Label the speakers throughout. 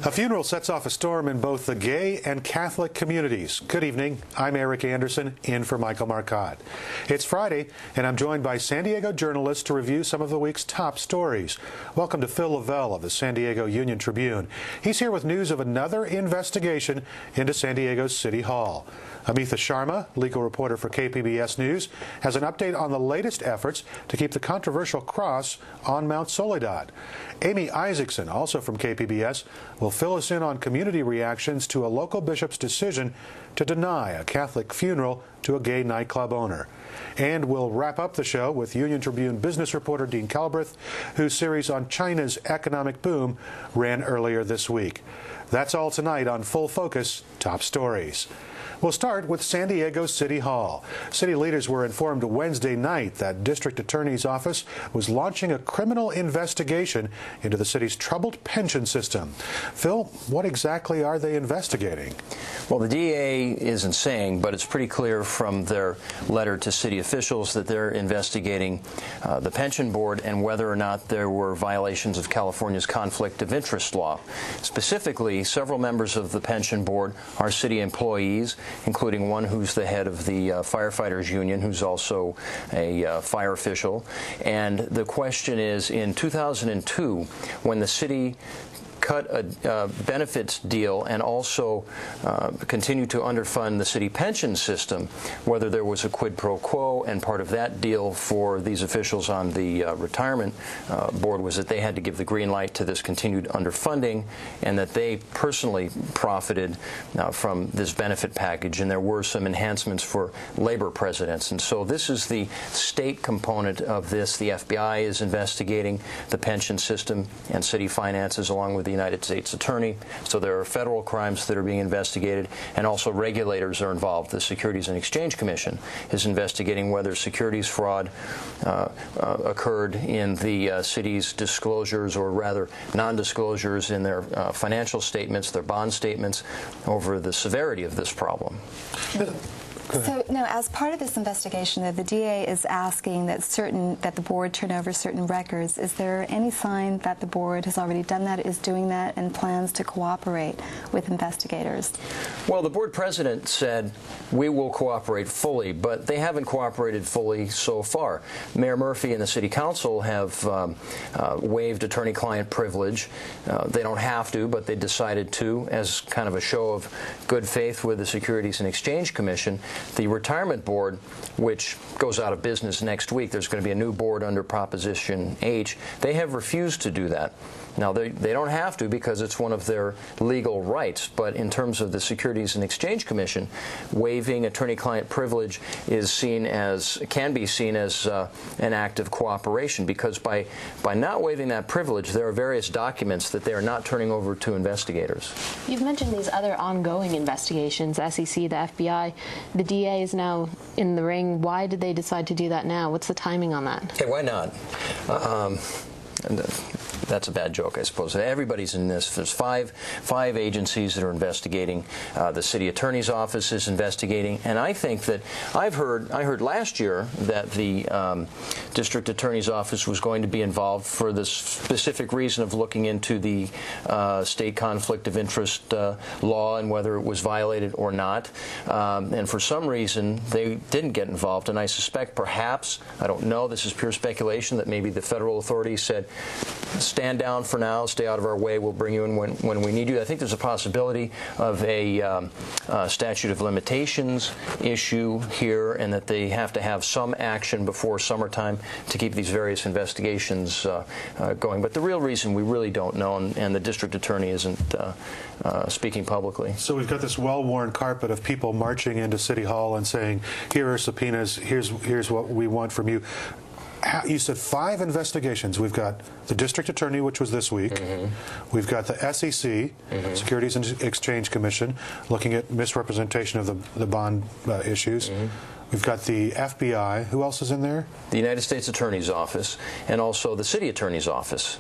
Speaker 1: A funeral sets off a storm in both the gay and Catholic communities. Good evening. I'm Eric Anderson, in for Michael Marcotte. It's Friday, and I'm joined by San Diego journalists to review some of the week's top stories. Welcome to Phil LaVelle of the San Diego Union-Tribune. He's here with news of another investigation into San Diego's City Hall. Amita Sharma, legal reporter for KPBS News, has an update on the latest efforts to keep the controversial cross on Mount Soledad. Amy Isackson, also from KPBS, will fill us in on community reactions to a local bishop's decision to deny a Catholic funeral to a gay nightclub owner. And we'll wrap up the show with Union-Tribune business reporter Dean Calbreath, whose series on China's economic boom ran earlier this week. That's all tonight on Full Focus Top Stories. We'll start with San Diego City Hall. City leaders were informed Wednesday night that District Attorney's Office was launching a criminal investigation into the city's troubled pension system. Phil, what exactly are they investigating?
Speaker 2: Well, the DA isn't saying, but it's pretty clear from their letter to city officials that they're investigating the pension board and whether or not there were violations of California's conflict of interest law. Specifically, several members of the pension board are city employees, including one who's the head of the firefighters union, who's also a fire official. And the question is, in 2002, when the city cut a benefits deal and also continue to underfund the city pension system, whether there was a quid pro quo, and part of that deal for these officials on the retirement board was that they had to give the green light to this continued underfunding, and that they personally profited from this benefit package, and there were some enhancements for labor presidents. And so this is the state component of this. The FBI is investigating the pension system and city finances along with the United States Attorney. So there are federal crimes that are being investigated, and also regulators are involved. The Securities and Exchange Commission is investigating whether securities fraud occurred in the city's disclosures, or rather non-disclosures in their financial statements, their bond statements, over the severity of this problem.
Speaker 3: So, no, as part of this investigation, the DA is asking that the board turn over certain records. Is there any sign that the board has already done that, is doing that, and plans to cooperate with investigators?
Speaker 2: Well, the board president said we will cooperate fully, but they haven't cooperated fully so far. Mayor Murphy and the city council have waived attorney-client privilege. They don't have to, but they decided to, as kind of a show of good faith with the Securities and Exchange Commission. The retirement board, which goes out of business next week, there's going to be a new board under Proposition H, they have refused to do that. Now, they don't have to because it's one of their legal rights, but in terms of the Securities and Exchange Commission, waiving attorney-client privilege is can be seen as an act of cooperation, because by not waiving that privilege, there are various documents that they are not turning over to investigators.
Speaker 4: You've mentioned these other ongoing investigations, SEC, the FBI. The DA is now in the ring. Why did they decide to do that now? What's the timing on that?
Speaker 2: Okay, why not? That's a bad joke, I suppose. Everybody's in this. There's five agencies that are investigating. The city attorney's office is investigating, and I think that I heard last year that the district attorney's office was going to be involved for the specific reason of looking into the state conflict of interest law and whether it was violated or not. And for some reason, they didn't get involved. And I suspect, perhaps, I don't know, this is pure speculation, that maybe the federal authorities said, stand down for now, stay out of our way, we'll bring you in when we need you. I think there's a possibility of a statute of limitations issue here, and that they have to have some action before summertime to keep these various investigations going. But the real reason we really don't know, and the district attorney isn't speaking publicly.
Speaker 1: So we've got this well-worn carpet of people marching into City Hall and saying, here are subpoenas, here's what we want from you. You said 5 investigations. We've got the district attorney, which was this week. Mm-hmm. We've got the SEC, mm-hmm. Securities and Exchange Commission, looking at misrepresentation of the bond issues. Mm-hmm. We've got the FBI. Who else is in there?
Speaker 2: The United States Attorney's Office, and also the City Attorney's Office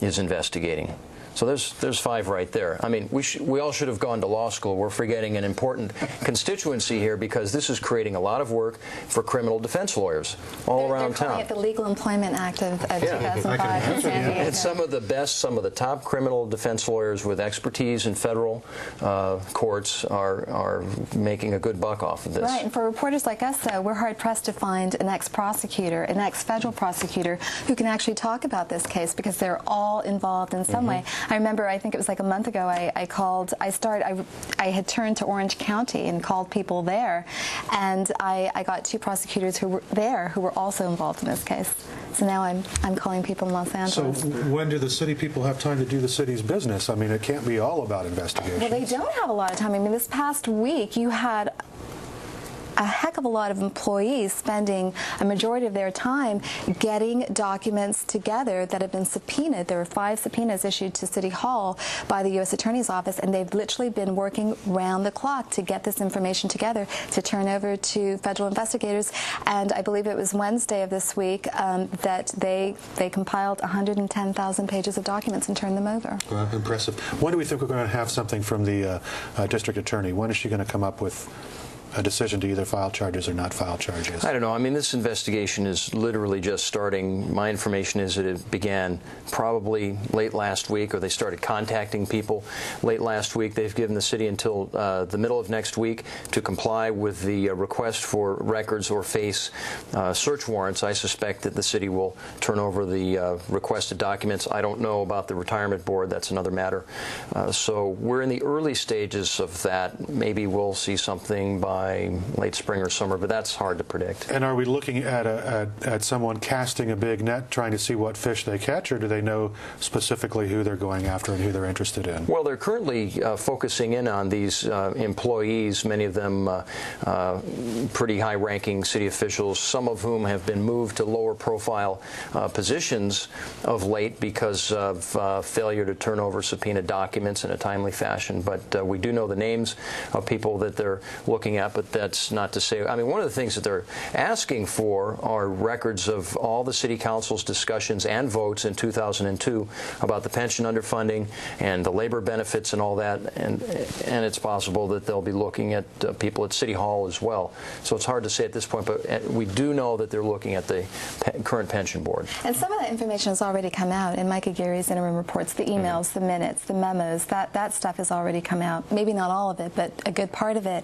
Speaker 2: is investigating. So there's 5 right there. I mean, we all should have gone to law school. We're forgetting an important constituency here, because this is creating a lot of work for criminal defense lawyers all around town.
Speaker 3: They're calling it the Legal Employment Act of 2005 in San Diego.
Speaker 2: And some of the best, some of the top criminal defense lawyers with expertise in federal courts are making a good buck off of this.
Speaker 3: Right, and for reporters like us, though, we're hard-pressed to find an ex-prosecutor, an ex-federal prosecutor who can actually talk about this case, because they're all involved in some way. I remember, I think it was like a month ago, I had turned to Orange County and called people there, and I got 2 prosecutors who were there who were also involved in this case. So now I'm calling people in Los Angeles.
Speaker 1: So when do the city people have time to do the city's business? I mean, it can't be all about investigations.
Speaker 3: Well, they don't have a lot of time. I mean, this past week you had a heck of a lot of employees spending a majority of their time getting documents together that have been subpoenaed. There were 5 subpoenas issued to City Hall by the U.S. Attorney's Office, and they've literally been working round the clock to get this information together to turn over to federal investigators. And I believe it was Wednesday of this week that they compiled 110,000 pages of documents and turned them over.
Speaker 1: Well, impressive. When do we think we're going to have something from the district attorney? When is she going to come up with a decision to either file charges or not file charges?
Speaker 2: I don't know. I mean, this investigation is literally just starting. My information is that it began probably late last week, or they started contacting people late last week. They've given the city until the middle of next week to comply with the request for records or face search warrants. I suspect that the city will turn over the requested documents. I don't know about the retirement board. That's another matter. So we're in the early stages of that. Maybe we'll see something by late spring or summer, but that's hard to predict.
Speaker 1: And are we looking at someone casting a big net, trying to see what fish they catch, or do they know specifically who they're going after and who they're interested in? Well,
Speaker 2: they're currently focusing in on these employees, many of them pretty high-ranking city officials, some of whom have been moved to lower-profile positions of late because of failure to turn over subpoena documents in a timely fashion. But we do know the names of people that they're looking at. But that's not to say, I mean, one of the things that they're asking for are records of all the city council's discussions and votes in 2002 about the pension underfunding and the labor benefits and all that, and it's possible that they'll be looking at people at City Hall as well. So it's hard to say at this point, but we do know that they're looking at the current pension board.
Speaker 3: And some of that information has already come out in Micah Geary's interim reports, the emails, the minutes, the memos, that stuff has already come out. Maybe not all of it, but a good part of it.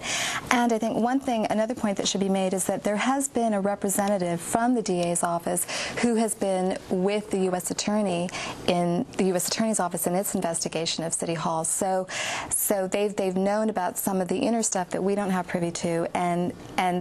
Speaker 3: And I think another point that should be made is that there has been a representative from the DA's office who has been with the U.S. Attorney in the U.S. Attorney's Office in its investigation of City Hall. So they've known about some of the inner stuff that we don't have privy to, and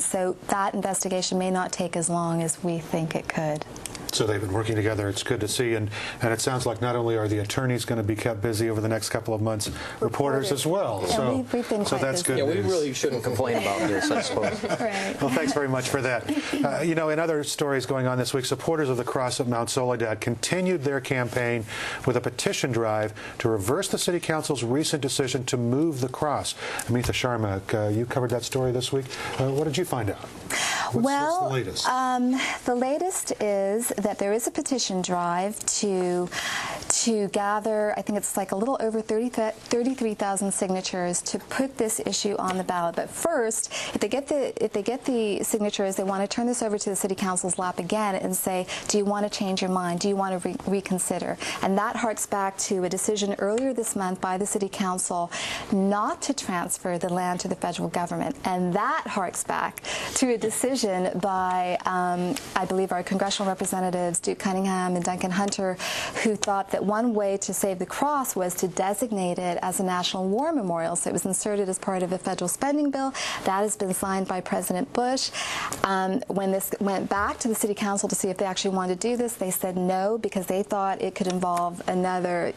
Speaker 3: so that investigation may not take as long as we think it could.
Speaker 1: So they've been working together. It's good to see, and it sounds like not only are the attorneys going to be kept busy over the next couple of months, reporters as well.
Speaker 3: Yeah,
Speaker 1: so
Speaker 3: we've been
Speaker 1: so that's
Speaker 3: busy.
Speaker 1: good
Speaker 2: Yeah,
Speaker 1: news.
Speaker 2: we really shouldn't complain about this, I suppose.
Speaker 3: Right.
Speaker 1: Well, thanks very much for that. You know, in other stories going on this week, supporters of the cross at Mount Soledad continued their campaign with a petition drive to reverse the City Council's recent decision to move the cross. Amita Sharma, you covered that story this week. What did you find out? What's the latest?
Speaker 3: The latest is that there is a petition drive to gather, I think it's like a little over 33,000 signatures to put this issue on the ballot. But first, if they get the signatures, they want to turn this over to the City Council's lap again and say, do you want to change your mind? Do you want to reconsider? And that harks back to a decision earlier this month by the City Council not to transfer the land to the federal government. And that harks back to a decision by, I believe, our congressional representatives, Duke Cunningham and Duncan Hunter, who thought that one way to save the cross was to designate it as a national war memorial. So it was inserted as part of a federal spending bill. That has been signed by President Bush. When this went back to the City Council to see if they actually wanted to do this, they said no, because they thought it could involve another,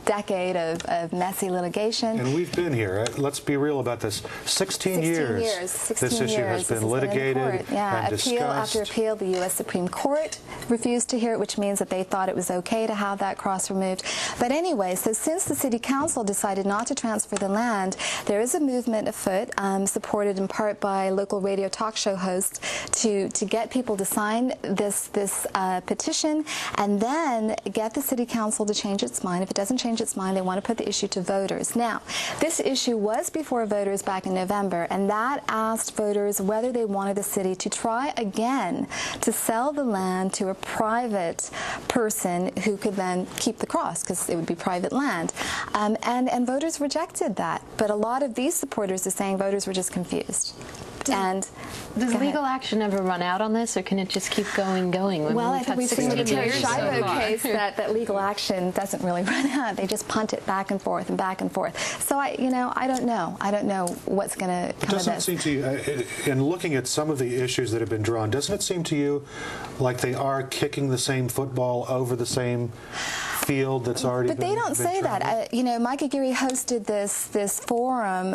Speaker 3: decade of messy litigation.
Speaker 1: And we've been here. Let's be real about this. 16 years. This issue has been litigated and discussed.
Speaker 3: Appeal after appeal, the U.S. Supreme Court refused to hear it, which means that they thought it was okay to have that cross removed. But anyway, so since the City Council decided not to transfer the land, there is a movement afoot, supported in part by local radio talk show hosts, to get people to sign this petition and then get the City Council to change its mind. If it doesn't change change its mind. They want to put the issue to voters. Now, this issue was before voters back in November, and that asked voters whether they wanted the city to try again to sell the land to a private person who could then keep the cross, because it would be private land. And voters rejected that. But a lot of these supporters are saying voters were just confused. And
Speaker 4: does legal action ever run out on this, or can it just keep going?
Speaker 3: Well, I think we've seen with the Terry Schiavo case that legal action doesn't really run out. They just punt it back and forth and back and forth. So I don't know. I don't know what's going to come of this.
Speaker 1: Doesn't it seem to you, in looking at some of the issues that have been drawn, doesn't it seem to you like they are kicking the same football over the same field that's already
Speaker 3: But they don't say that. Mike Aguirre hosted this forum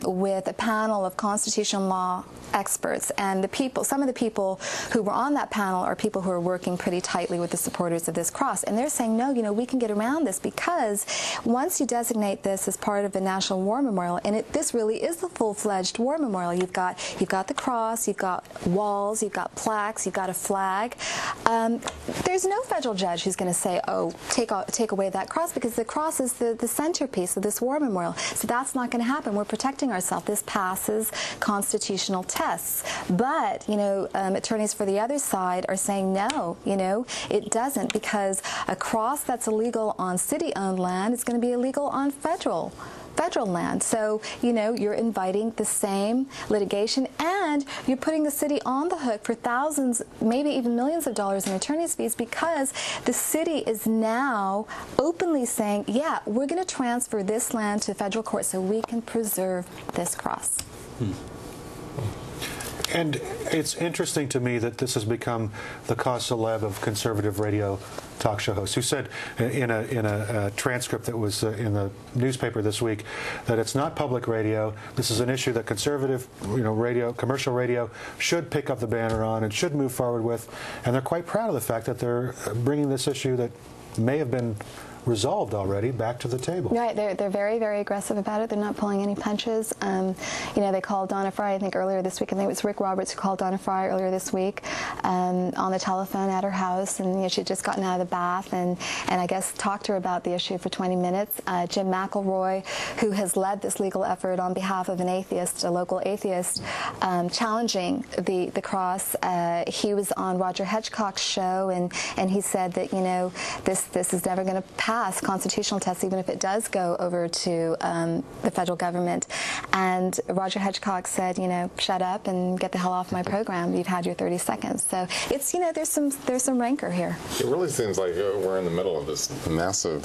Speaker 3: with a panel of constitutional law experts, and some of the people who were on that panel are people who are working pretty tightly with the supporters of this cross, and they're saying, no, we can get around this, because once you designate this as part of the National War Memorial, and this really is the full-fledged war memorial. You've got the cross, you've got walls, you've got plaques, you've got a flag. There's no federal judge who's going to say, oh, take away that cross, because the cross is the centerpiece of this war memorial. So that's not going to happen. We're protecting ourselves. This passes constitutional tests. But, attorneys for the other side are saying no, it doesn't, because a cross that's illegal on city-owned land is going to be illegal on federal land. So, you're inviting the same litigation, and you're putting the city on the hook for thousands, maybe even millions of dollars in attorney's fees, because the city is now openly saying, yeah, we're going to transfer this land to federal court so we can preserve this cross.
Speaker 1: And it's interesting to me that this has become the cause célèbre of conservative radio talk show hosts, who said in a transcript that was in the newspaper this week that it's not public radio. This is an issue that conservative, commercial radio should pick up the banner on and should move forward with. And they're quite proud of the fact that they're bringing this issue that may have been resolved already back to the table. Right,
Speaker 3: they're very, very aggressive about it. They're not pulling any punches. They called Donna Fry, I think earlier this week. I think it was Rick Roberts who called Donna Fry earlier this week on the telephone at her house, and she'd just gotten out of the bath, and I guess talked to her about the issue for 20 minutes. Jim McElroy, who has led this legal effort on behalf of an atheist, a local atheist, challenging the cross, he was on Roger Hedgecock's show, and he said that this is never going to pass constitutional tests, even if it does go over to the federal government. And Roger Hedgecock said, shut up and get the hell off my program. You've had your 30 seconds. So it's, there's some rancor here.
Speaker 5: It really seems like we're in the middle of this massive,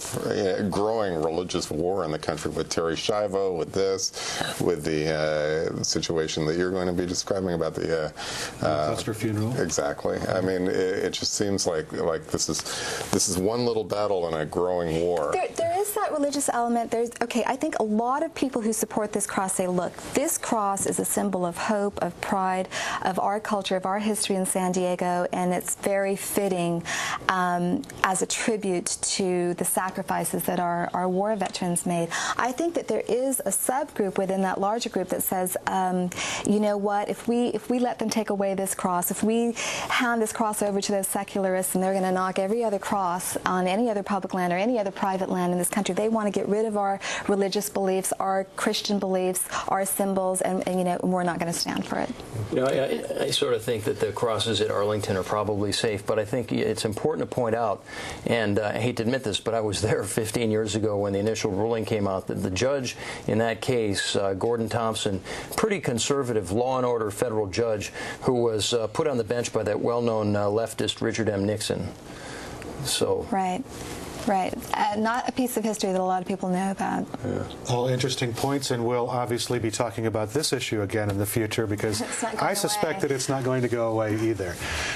Speaker 5: growing religious war in the country with Terry Schiavo, with the situation that you're going to be describing about the
Speaker 1: cluster funeral.
Speaker 5: Exactly. I mean, it just seems like this is one little battle in a growing war.
Speaker 3: There is that religious element. I think a lot of people who support this cross say, look, this cross is a symbol of hope, of pride, of our culture, of our history in San Diego, and it's very fitting as a tribute to the sacrifices that our war veterans made. I think that there is a subgroup within that larger group that says, you know what, if we let them take away this cross, if we hand this cross over to those secularists and they're going to knock every other cross on any other public land or any other private land in this country, they want to get rid of our religious beliefs, our Christian beliefs, our symbols, and we're not going to stand for it.
Speaker 2: I sort of think that the crosses at Arlington are probably safe, but I think it's important to point out, and I hate to admit this, but I was there 15 years ago when the initial ruling came out, that the judge in that case, Gordon Thompson, pretty conservative law and order federal judge, who was put on the bench by that well-known leftist Richard M. Nixon. So.
Speaker 3: Right. Not a piece of history that a lot of people know about.
Speaker 1: Yeah. All interesting points, and we'll obviously be talking about this issue again in the future, because I suspect that it's not going to go away either.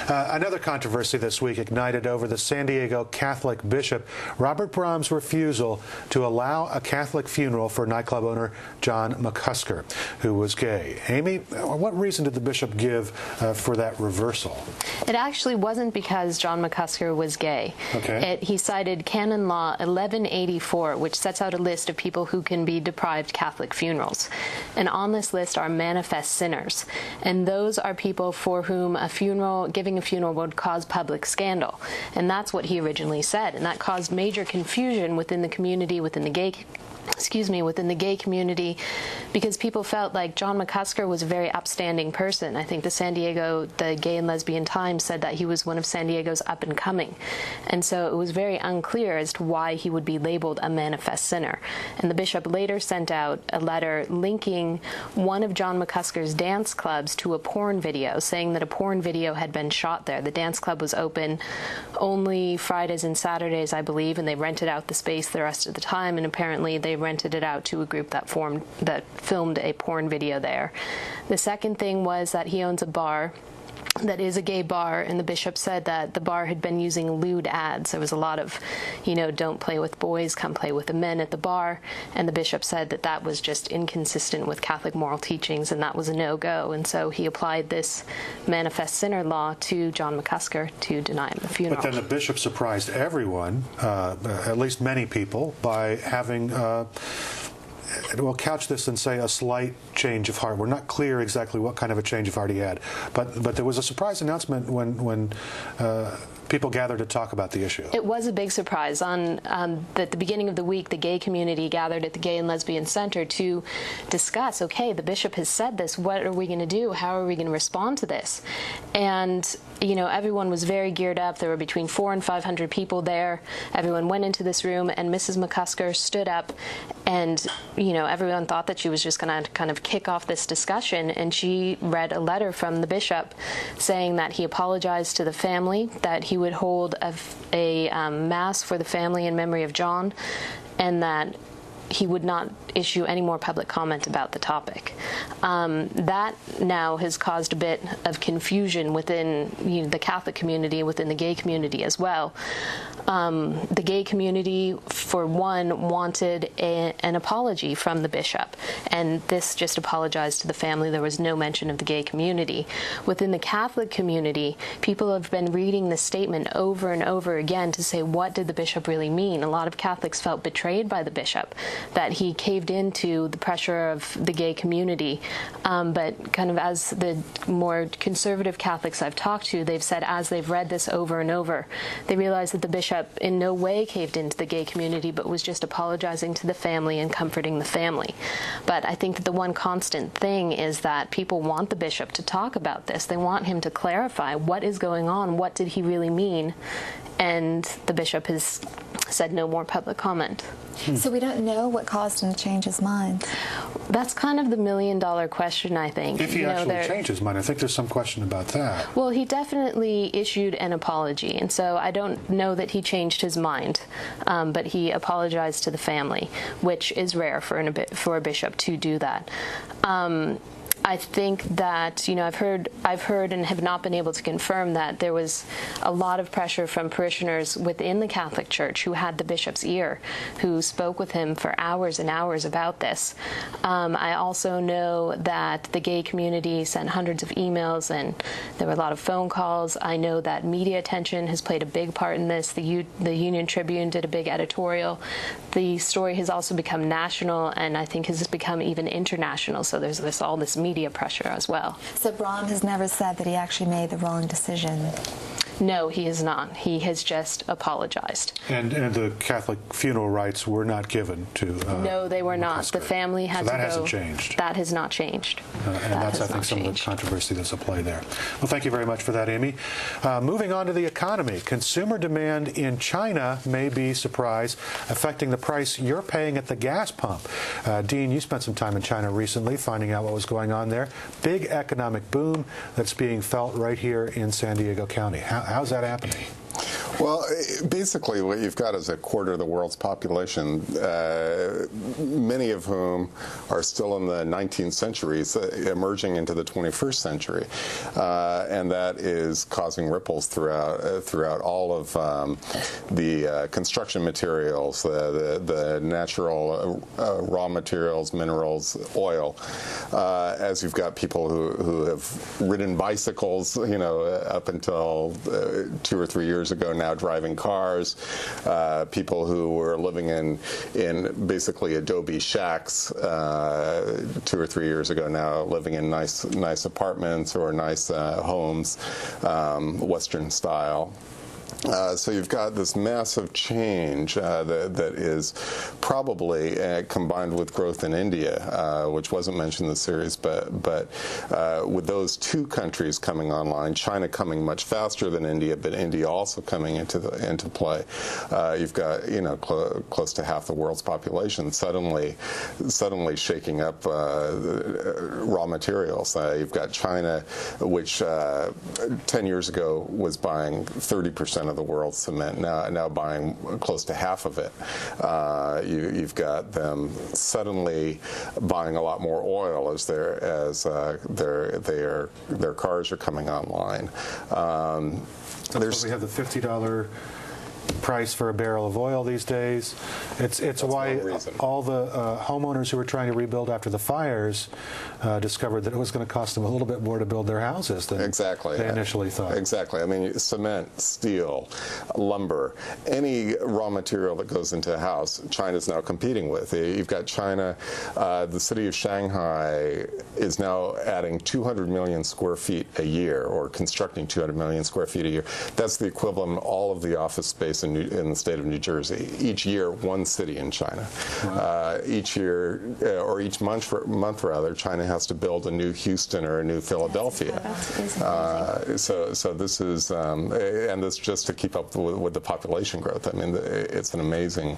Speaker 1: Another controversy this week ignited over the San Diego Catholic bishop Robert Brahm's refusal to allow a Catholic funeral for nightclub owner John McCusker, who was gay. Amy, what reason did the bishop give for that reversal?
Speaker 4: It actually wasn't because John McCusker was gay.
Speaker 1: Okay.
Speaker 4: He cited Canon Law 1184, which sets out a list of people who can be deprived Catholic funerals. And on this list are manifest sinners. And those are people for whom giving a funeral would cause public scandal. And that's what he originally said. And that caused major confusion within the community, within the gay community, because people felt like John McCusker was a very upstanding person. I think the Gay and Lesbian Times said that he was one of San Diego's up and coming. And so it was very unclear as to why he would be labeled a manifest sinner. And the bishop later sent out a letter linking one of John McCusker's dance clubs to a porn video, saying that a porn video had been shot there. The dance club was open only Fridays and Saturdays, I believe, and they rented out the space the rest of the time, and apparently they rented it out to a group that filmed a porn video there. The second thing was that he owns a bar that is a gay bar, and the bishop said that the bar had been using lewd ads. There was a lot of, don't play with boys, come play with the men at the bar, and the bishop said that that was just inconsistent with Catholic moral teachings, and that was a no-go. And so he applied this manifest sinner law to John McCusker to deny him the funeral.
Speaker 1: But then the bishop surprised everyone, at least many people, by having we'll couch this and say a slight change of heart. We're not clear exactly what kind of a change of heart he had, but there was a surprise announcement when people gathered to talk about the issue.
Speaker 4: It was a big surprise. At the beginning of the week, the gay community gathered at the Gay and Lesbian Center to discuss, okay, the bishop has said this, what are we going to do? How are we going to respond to this? And everyone was very geared up. There were between 400 and 500 people there. Everyone went into this room, and Mrs. McCusker stood up, and everyone thought that she was just going to kind of kick off this discussion, and she read a letter from the bishop saying that he apologized to the family, that he would hold a mass for the family in memory of John, and that he would not issue any more public comment about the topic. That now has caused a bit of confusion within the Catholic community, within the gay community as well. The gay community, for one, wanted an apology from the bishop, and this just apologized to the family. There was no mention of the gay community. Within the Catholic community, people have been reading this statement over and over again to say, what did the bishop really mean? A lot of Catholics felt betrayed by the bishop, that he caved into the pressure of the gay community. But kind of as the more conservative Catholics I've talked to, they've said as they've read this over and over, they realize that the bishop in no way caved into the gay community, but was just apologizing to the family and comforting the family. But I think that the one constant thing is that people want the bishop to talk about this. They want him to clarify what is going on, what did he really mean, and the bishop has said no more public comment.
Speaker 3: So we don't know what caused him to change his mind.
Speaker 4: That's kind of the million-dollar question, I think.
Speaker 1: If he actually changed his mind, I think there's some question about that.
Speaker 4: Well, he definitely issued an apology, and so I don't know that he changed his mind, but he apologized to the family, which is rare for a bishop to do that. I think that, I've heard and have not been able to confirm that there was a lot of pressure from parishioners within the Catholic Church who had the bishop's ear, who spoke with him for hours and hours about this. I also know that the gay community sent hundreds of emails, and there were a lot of phone calls. I know that media attention has played a big part in this. The Union-Tribune did a big editorial. The story has also become national, and I think has become even international. So there's all this media pressure as well.
Speaker 3: So Brahm has never said that he actually made the wrong decision?
Speaker 4: No, he has not. He has just apologized.
Speaker 1: And the Catholic funeral rites were not given to
Speaker 4: No, they were not.
Speaker 1: McCusker.
Speaker 4: The family had
Speaker 1: so
Speaker 4: to go.
Speaker 1: that hasn't changed.
Speaker 4: That has not changed.
Speaker 1: And that's, I think, some of the controversy that's at play there. Well, thank you very much for that, Amy. Moving on to the economy. Consumer demand in China may be, surprise, affecting the price you're paying at the gas pump. Dean, you spent some time in China recently finding out what was going on there. Big economic boom that's being felt right here in San Diego County. How's that happening?
Speaker 5: Well, basically what you've got is a quarter of the world's population, many of whom are still in the 19th century, emerging into the 21st century. And that is causing ripples throughout all of the construction materials, the natural raw materials, minerals, oil, as you've got people who have ridden bicycles, up until 2 or 3 years ago now, now driving cars, people who were living in basically adobe shacks 2 or 3 years ago now living in nice apartments or nice homes, Western style. So you've got this massive change that is probably combined with growth in India, which wasn't mentioned in the series, but with those two countries coming online, China coming much faster than India, but India also coming into play, you've got close to half the world's population suddenly shaking up raw materials. You've got China, which 10 years ago was buying 30% of the world's cement, now buying close to half of it. You've got them suddenly buying a lot more oil as their cars are coming online.
Speaker 1: So we have the $50 price for a barrel of oil these days. It's why all the homeowners who were trying to rebuild after the fires discovered that it was going to cost them a little bit more to build their houses than they initially thought. Exactly.
Speaker 5: I mean, cement, steel, lumber, any raw material that goes into a house, China's now competing with. You've got China, the city of Shanghai is now adding 200 million square feet a year, or constructing 200 million square feet a year. That's the equivalent of all of the office space in the state of New Jersey. Each year, one city in China. Wow. Each year, or each month rather, China has to build a new Houston or a new Philadelphia. So this is, and this just to keep up with the population growth. I mean, it's an amazing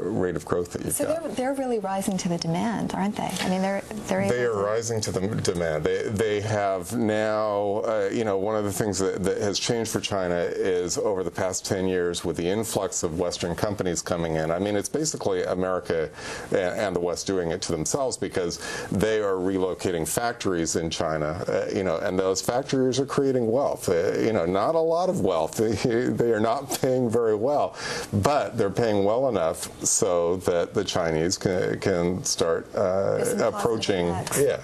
Speaker 5: rate of growth that you've got. So
Speaker 3: they're really rising to the demand, aren't they? I mean,
Speaker 5: they are rising to the demand. They have now, one of the things that has changed for China is over the past 10 years with the influx of Western companies coming in. I mean, it's basically America and the West doing it to themselves because they are relocating factories in China, and those factories are creating wealth. Not a lot of wealth. They are not paying very well, but they're paying well enough so that the Chinese can start approaching. Yeah.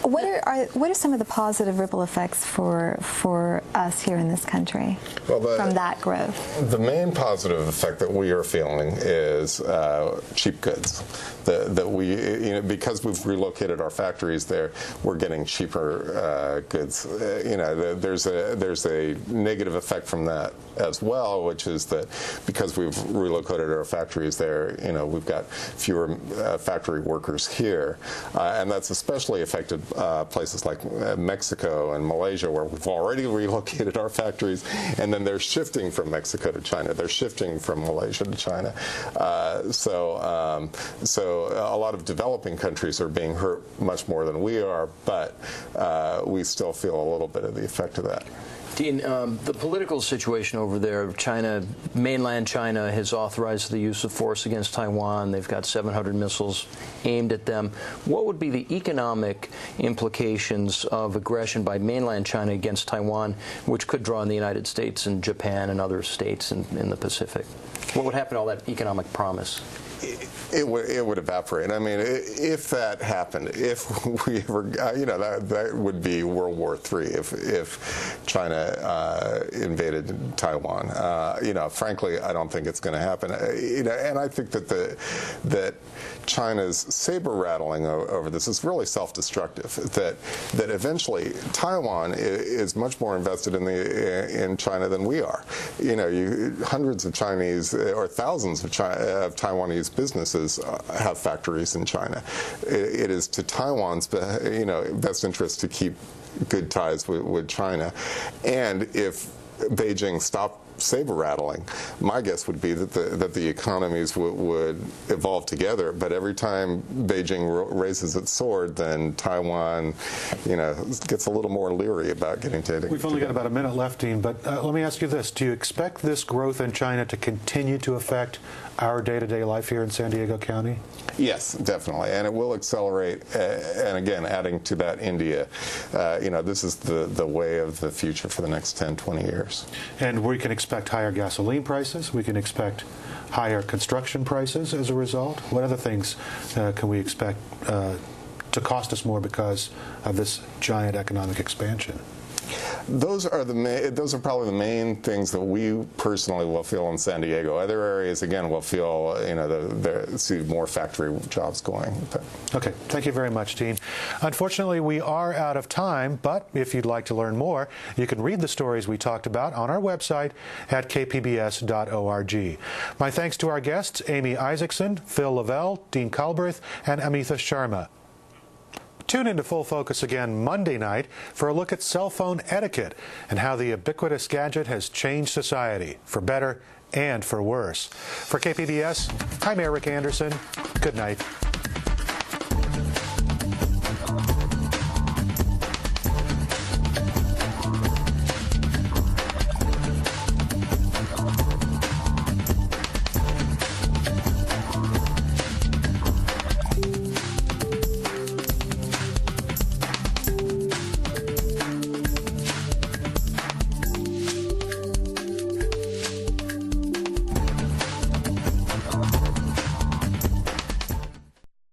Speaker 3: What are some of the positive ripple effects for us here in this country from that growth?
Speaker 5: The main positive effect that we are feeling is cheap goods. That we, because we've relocated our factories there, we're getting cheaper goods. There's a negative effect from that as well, which is that because we've relocated our factories there, we've got fewer factory workers here, and that's especially affected places like Mexico and Malaysia, where we've already relocated our factories, and then they're shifting from Mexico to China. They're shifting from Malaysia to China. So a lot of developing countries are being hurt much more than we are, but we still feel a little bit of the effect of that.
Speaker 2: Dean, the political situation over there, mainland China has authorized the use of force against Taiwan. They've got 700 missiles aimed at them. What would be the economic implications of aggression by mainland China against Taiwan, which could draw on the United States and Japan and other states in the Pacific? What would happen to all that economic promise?
Speaker 5: It would evaporate. I mean, if that happened, if we ever, that would be World War III if China invaded Taiwan. Frankly, I don't think it's going to happen. And I think that China's saber rattling over this is really self-destructive. That eventually Taiwan is much more invested in China than we are. Hundreds of Chinese or thousands of Taiwanese businesses have factories in China. It is to Taiwan's best interest to keep good ties with China, and if Beijing stopped saber rattling, my guess would be that the economies would evolve together. But every time Beijing raises its sword, then Taiwan, gets a little more leery about getting together.
Speaker 1: We've only got about a minute left, Dean. But let me ask you this: do you expect this growth in China to continue to affect our day-to-day life here in San Diego County?
Speaker 5: Yes, definitely, and it will accelerate. And again, adding to that, India. This is the way of the future for the next 10, 20 years.
Speaker 1: And we can expect higher gasoline prices. We can expect higher construction prices as a result. What other things can we expect to cost us more because of this giant economic expansion?
Speaker 5: those are probably the main things that we personally will feel in San Diego. Other areas, again, will feel, see more factory jobs going.
Speaker 1: Okay, thank you very much, Dean. Unfortunately, we are out of time, but if you'd like to learn more, you can read the stories we talked about on our website at kpbs.org. My thanks to our guests, Amy Isackson, Phil LaVelle, Dean Calbreath, and Amita Sharma. Tune into Full Focus again Monday night for a look at cell phone etiquette and how the ubiquitous gadget has changed society, for better and for worse. For KPBS, I'm Eric Anderson. Good night.